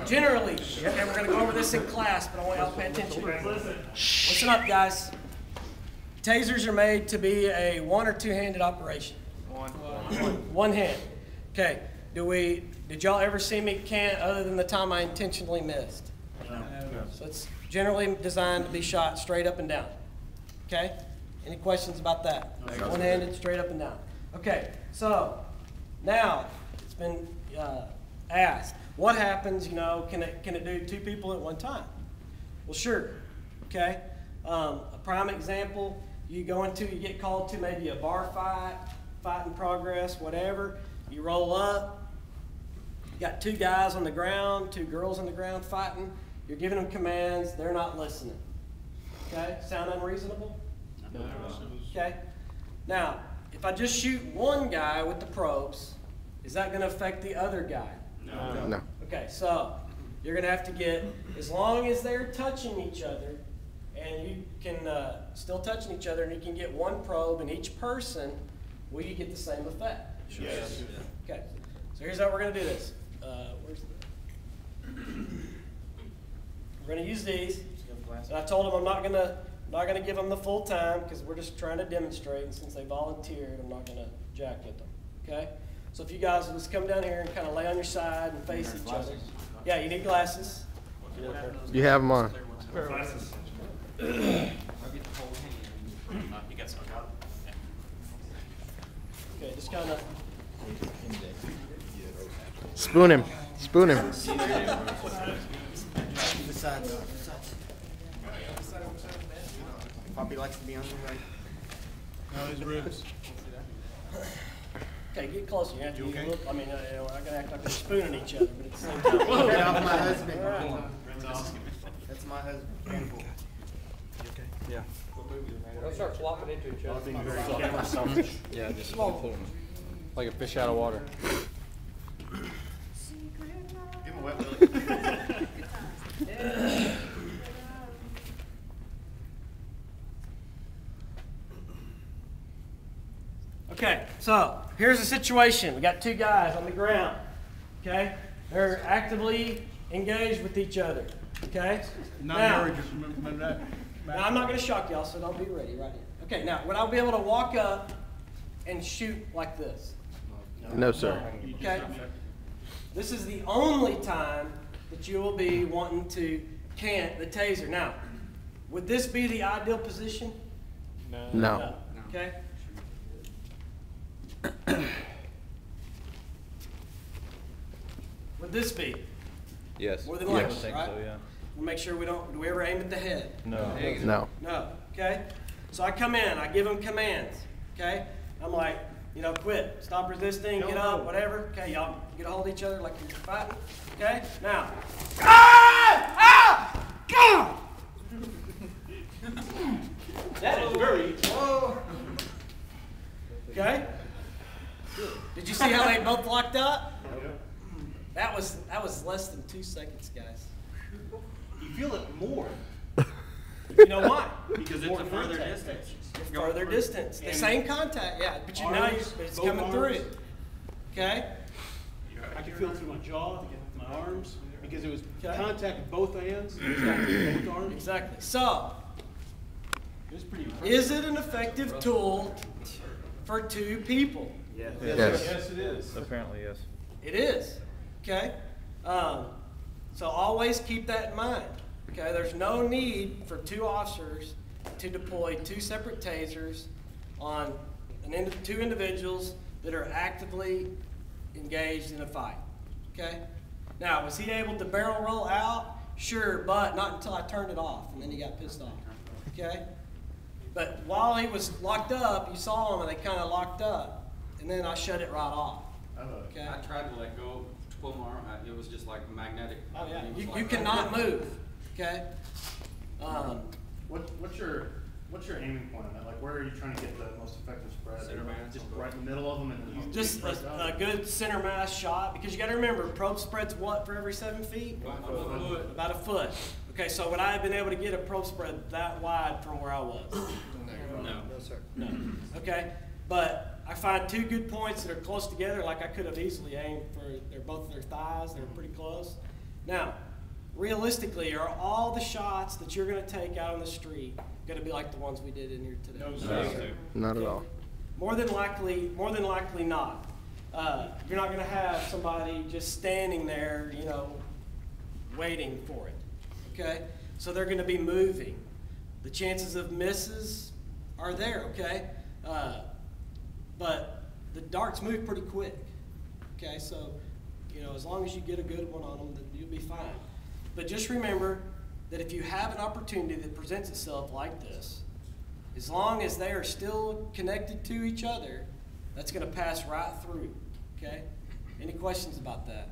generally, okay, we're going to go over this in class, but I want y'all to pay attention. Listen up, guys. Tasers are made to be a one or two-handed operation. One hand. Okay. Did y'all ever see me cant other than the time I intentionally missed? No. So it's generally designed to be shot straight up and down. Okay? Any questions about that? One-handed, straight up and down. Okay. So now it's been asked, what happens? You know, can it do two people at one time? Well, sure. Okay. A prime example. You get called to maybe a bar fight in progress, whatever. You roll up, you got two guys on the ground, two girls on the ground fighting. You're giving them commands, they're not listening. Okay, sound unreasonable? No. Okay. Now, if I just shoot one guy with the probes, is that going to affect the other guy? No. Okay, so you're going to have to get, as long as they're touching each other, and you can still touching each other, and you can get one probe in each person, will you get the same effect? Yes. Okay. So here's how we're going to do this. We're going to use these. And I told them I'm not going to give them the full time because we're just trying to demonstrate. And since they volunteered, I'm not going to jack with them. Okay. So if you guys will just come down here and kind of lay on your side and face each other. Yeah, you need glasses. You have them on. Glasses. Okay, just kind of. Spoon him. Spoon him. Poppy likes to be on the right. No, his ribs. Okay, get closer. You have to look. I mean, I'm going to act like we're spooning each other, but at the same time. That's my husband. Right. That's my husband. Okay. Yeah. Don't start flopping into each other. Yeah, just like a fish out of water. Give him a wet willy. Okay, so here's the situation. We got two guys on the ground. Okay, they're actively engaged with each other. Okay. Not married, just remember that. Now I'm not going to shock y'all, so don't be ready right here. Okay, now would I be able to walk up and shoot like this? No, sir. Okay. This is the only time that you will be wanting to cant the taser. Now, would this be the ideal position? No. Okay. Would this be? Yes. More than likely, Yes. right? So, yeah. We'll make sure do we ever aim at the head? No. No. Okay. So I come in, I give them commands. Okay. I'm like, quit, stop resisting, get up, whatever. Okay, y'all get a hold of each other like you're fighting. Okay. Now. That is very. Okay. Did you see how they both locked up? That was less than 2 seconds, guys. You feel it more. You know why? Because it's a further distance. Further distance. The same contact, yeah, but it's coming through. Okay? I can feel it through my jaw, my arms, because it was contact at both ends, both arms. Exactly. So, It was pretty impressive. is it an effective tool for two people? Yes. Yes, it is. Apparently, yes. It is. Okay? So always keep that in mind. Okay? There's no need for two officers to deploy two separate tasers on two individuals that are actively engaged in a fight. Okay? Now, was he able to barrel roll out? Sure, but not until I turned it off, and then he got pissed off. Okay? But while he was locked up, you saw him and they kind of locked up, and then I shut it right off. Okay? I tried to let go, to pull my arm out. It was just like magnetic. Oh yeah, you cannot move. Okay. What's your aiming point on that? Like, where are you trying to get the most effective spread? Center mass. Just right in the middle of them, and then Just a good center mass shot, because you got to remember, probe spread's what for every 7 feet? About a foot. Okay, so would I have been able to get a probe spread that wide from where I was? No. No. Okay, but I find two good points that are close together. Like I could have easily aimed for both their thighs. They're pretty close. Now, realistically, are all the shots that you're going to take out on the street going to be like the ones we did in here today? No, sir. Not at all. More than likely not. You're not going to have somebody just standing there, you know, waiting for it. Okay? So they're going to be moving. The chances of misses are there. Okay? But the darts move pretty quick. Okay? So, you know, as long as you get a good one on them, then you'll be fine. But just remember that if you have an opportunity that presents itself like this, as long as they are still connected to each other, that's going to pass right through. Okay? Any questions about that?